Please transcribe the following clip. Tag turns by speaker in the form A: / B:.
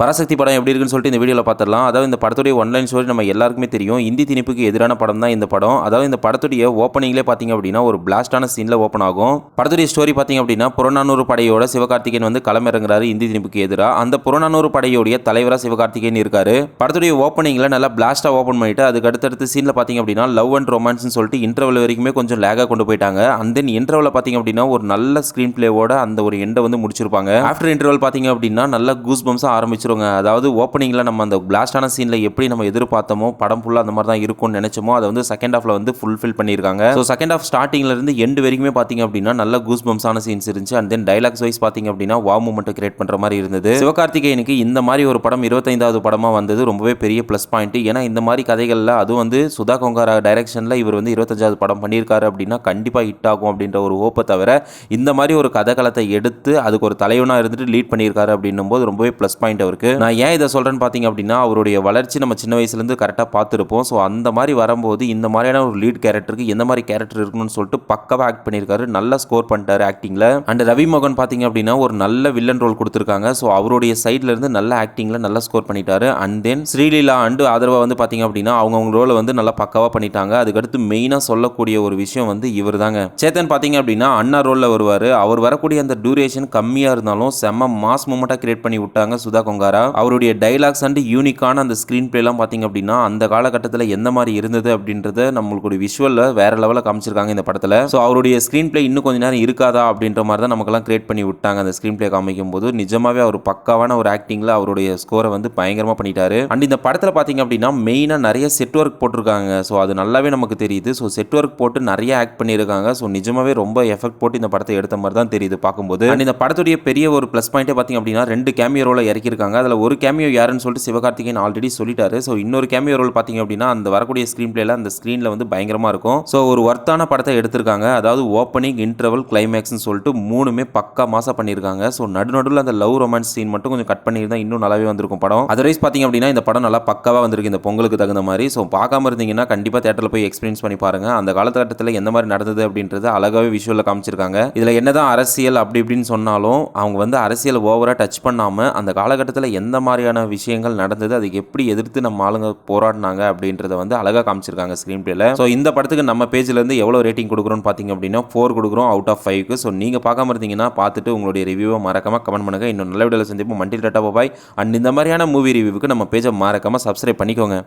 A: பராசக்தி படம் எப்படி இருக்குன்னு சொல்லிட்டு இந்த வீடியோவில் பார்த்துடலாம். அதாவது இந்த படத்துடைய ஒன்லைன் ஸ்டோரி நம்ம எல்லாருக்குமே தெரியும். இந்தி திணிப்புக்கு எதிரான படம் தான் இந்த படம். அதாவது இந்த படத்துடைய ஓப்பனிங்லேயே பார்த்தீங்க அப்படின்னா ஒரு பிளாஸ்டான சீனில் ஓப்பன் ஆகும். படத்துடைய ஸ்டோரி பார்த்தீங்க அப்படின்னா புறநானூறு படையோட சிவகார்த்திகேயன் வந்து களமிறங்குறாரு இந்தி திணிப்புக்கு எதிராக. அந்த புறநானூறு படையோடைய தலைவராக சிவகார்த்திகேயன் இருக்காரு. படத்துடைய ஓப்பனிங்கில் நல்லா பிளாஸ்டாக ஓப்பன் பண்ணிட்டு அதுக்கு அடுத்தடுத்து சீனில் பார்த்தீங்க அப்படின்னா லவ் அண்ட் ரொமான்ஸ்னு சொல்லிட்டு இன்டர்வல் வரைக்குமே கொஞ்சம் லேகாக கொண்டு போயிட்டாங்க. அண்ட் தென் இன்டர்வல் பார்த்தீங்க அப்படின்னா ஒரு நல்ல ஸ்க்ரீன் பிளேவோட அந்த ஒரு எண்டை வந்து முடிச்சிருப்பாங்க. ஆஃப்டர் இன்டர்வல் பார்த்தீங்க அப்படின்னா நல்ல கூஸ் பம்ஸாக ஆரம்பிச்சிருங்க. அதாவது ஓப்பனிங்கில் நம்ம அந்த பிளாஸ்டான சீனில் எப்படி நம்ம எதிர்பார்த்தோமோ படம் ஃபுல்லாக அந்த மாதிரி தான் இருக்கும்னு நினைச்சோமோ அதை வந்து செகண்ட் ஹாஃப்ல வந்து ஃபுல்ஃபில் பண்ணியிருக்காங்க. ஸோ செகண்ட் ஹாஃப் ஸ்டார்டிங்ல இருந்து எண்டு வரைக்குமே பார்த்தீங்க அப்படின்னா நல்ல கூஸ் பம்ஸான சீன்ஸ் இருந்துச்சு. அண்ட் தென் டைலாக்ஸ் வைஸ் பார்த்தீங்க அப்படின்னா வா மூமெண்ட் கிரியேட் பண்ணுற மாதிரி இருந்தது. சிவகார்த்திகேயனுக்கு இந்த மாதிரி ஒரு படம் 25வது படமாக வந்தது ரொம்பவே பெரிய ப்ளஸ் பாயிண்ட். ஏன்னா இந்த மாதிரி கதைகளில் அதுவும் வந்து சுதா கொங்காரா டைரக்ஷனில் இவர் வந்து 25வது படம் பண்ணியிருக்காரு அப்படின்னா கண்டிப்பாக ஹிட் ஆகும் அப்படின்ற ஒரு ஹோப்பை தவிர இந்த மாதிரி ஒரு கதைக்களத்தை எடுத்து அதுக்கு ஒரு தலைவனாக இருந்துட்டு லீட் பண்ணியிருக்காரு அப்படின்னும் போது ரொம்பவே ப்ளஸ் பாயிண்ட் அவருக்கு. நான் ஏன் இதை சொல்கிறேன்னு பார்த்தீங்க அப்படின்னா அவருடைய வளர்ச்சி நம்ம சின்ன வயசுலேருந்து கரெக்டாக பார்த்துருப்போம். ஸோ அந்த மாதிரி வரும்போது இந்த மாதிரியான ஒரு லீட் கேரக்டருக்கு எந்த மாதிரி கேரக்டர் இருக்கணும்னு சொல்லிட்டு பக்காவாக ஆக்ட் பண்ணியிருக்காரு. நல்லா ஸ்கோர் பண்ணிட்டாரு ஆக்டிங்கில். அண்ட் ரவி மோகன் பார்த்தீங்க அப்படின்னா ஒரு நல்ல வில்லன் ரோல் கொடுத்துருக்காங்க. ஸோ அவருடைய சைட்ல இருந்து நல்ல ஆக்டிங்கில் நல்லா ஸ்கோர் பண்ணிட்டாரு. அண்ட் தென் ஸ்ரீலீலா அண்ட் ஆதரவா வந்து பார்த்தீங்க அப்படின்னா அவங்க ரோலை வந்து நல்லா பக்காவாக பண்ணிட்டாங்க. அதுக்கடுத்து மெயினாக சொல்லக்கூடிய ஒரு விஷயம் வந்து இவர் தாங்க. சேத்தன் பார்த்தீங்க அப்படின்னா அண்ணா ரோலில் வருவார். அவர் வரக்கூடிய அந்த டியூரேஷன் கம்மியாக இருந்தாலும் செம்ம மாஸ் மூமெண்ட்டாக கிரியேட் பண்ணி விட்டாங்க சுதா கொங்காரா. அவருடைய டைலாக்ஸ் அண்ட் யூனிக்கான அந்த ஸ்க்ரீன் பிளேலாம் பார்த்தீங்க அப்படின்னா அந்த காலகட்டத்தில் எந்த மாதிரி இருந்தது அப்படின்றத நம்மளுக்கு ஒரு விஷுவலில் வேற லெவலில் காமிச்சிருக்காங்க இந்த படத்தில். ஸோ அவருடைய ஸ்க்ரீன் பிளே இன்னும் கொஞ்ச நேரம் இருக்காதா அப்படின்ற மாதிரி தான் நமக்கெல்லாம் கிரியேட் பண்ணி விட்டாங்க. அந்த ஸ்க்ரீன் பிளே காமிக்கும் போது நிஜமாவே அவர் பக்காவான ஒரு ஆக்டிங்கில் அவருடைய ஸ்கோரை வந்து பயங்கரமாக பண்ணிட்டாரு. அண்ட் இந்த படத்தில் பார்த்தீங்க அப்படின்னா மெயினாக நிறைய செட் ஒர்க் போட்டிருக்காங்க. ஸோ அது நல்லாவே நமக்கு தெரியுது. ஸோ செட் ஒர்க் போட்டு நிறைய ஆக்ட் பண்ணியிருக்காங்க. ஸோ நிஜமாவே ரொம்ப எஃபெக்ட் போட்டு இந்த படத்தை எடுத்த மாதிரி தான் தெரியுது பார்க்கும்போது. அண்ட் இந்த படத்துடைய பெரிய ஒரு ப்ளஸ் பாயிண்டே பார்த்தீங்க அப்படின்னா 2 கேமியோ ரோலை இறக்கியிருக்காங்க. அதில் ஒரு கேமியோ யாருன்னு சொல்லிட்டு சிவகார்த்திகேயன் ஆல்ரெடி சொல்லிட்டாரு. ஸோ இன்னொரு கேமியோ ரோல் பார்த்தீங்க அப்படின்னா அந்த வரக்கூடிய ஸ்க்ரீன் பிளேல அந்த ஸ்க்ரீனில் வந்து பயங்கரமாக இருக்கும். ஸோ ஒரு ஒர்த்தான படத்தை எடுத்திருக்காங்க. அதாவது ஓப்பனிங், இன்டர்வல், கிளைமேக்ஸ்னு சொல்லிட்டு 3மே பக்கா மாசா பண்ணியிருக்காங்க. ஸோ நடுநடுவில் அந்த லவ் ரொமான்ஸ் சீன் மட்டும் கொஞ்சம் கட் பண்ணியிருந்தா இன்னும் நல்லாவே வந்திருக்கும் படம். அதர்வைஸ் பார்த்தீங்க அப்படின்னா இந்த படம் நல்லா பக்காவாக வந்திருக்கு இந்த பொங்கலுக்கு தகுந்த மாதிரி. ஸோ பார்க்காம இருந்தீங்கன்னா கண்டிப்பாக தேட்டரில் போய் எக்ஸ்பீரியன்ஸ் பண்ணி பாருங்க. அந்த காலகட்டத்தில் எந்த மாதிரி நடந்தது அப்படின்றது அழகாவே விஷுவலில் காமிச்சிருக்காங்க. இதில் என்னதான் அரசியல் அப்படி இப்படின்னு சொன்னாலும் அவங்க வந்து அரசியல் ஓவராக டச் பண்ணாமல் அந்த காலகட்டத்தில் எந்த மாதிரியான விஷயங்கள் நடந்தது, அதுக்கு எப்படி எதிர்த்து நம்ம ஆளுங்க போராடினாங்க அப்படின்றத வந்து அழகாக காமிச்சிருக்காங்க ஸ்க்ரீன் பிளேல. ஸோ இந்த படத்துக்கு நம்ம பேஜ்லேருந்து எவ்வளோ ரேட்டிங் கொடுக்குறோன்னு பார்த்தீங்க அப்படின்னா 4 கொடுக்குறோம் அவுட் ஆஃப் 5க்கு. ஸோ நீங்கள் பார்க்காம இருந்தீங்கன்னா பார்த்துட்டு உங்களுடைய ரிவ்யூவை மறக்காம கமெண்ட் பண்ணுங்க. இன்னும் நல்ல வீடியோவில் சந்திப்போம். Multi tata bye. அண்ட் இந்த மாதிரியான மூவி ரிவ்யூவுக்கு நம்ம பேஜை மறக்காம சப்ஸ்கிரைப் பண்ணிக்கோங்க.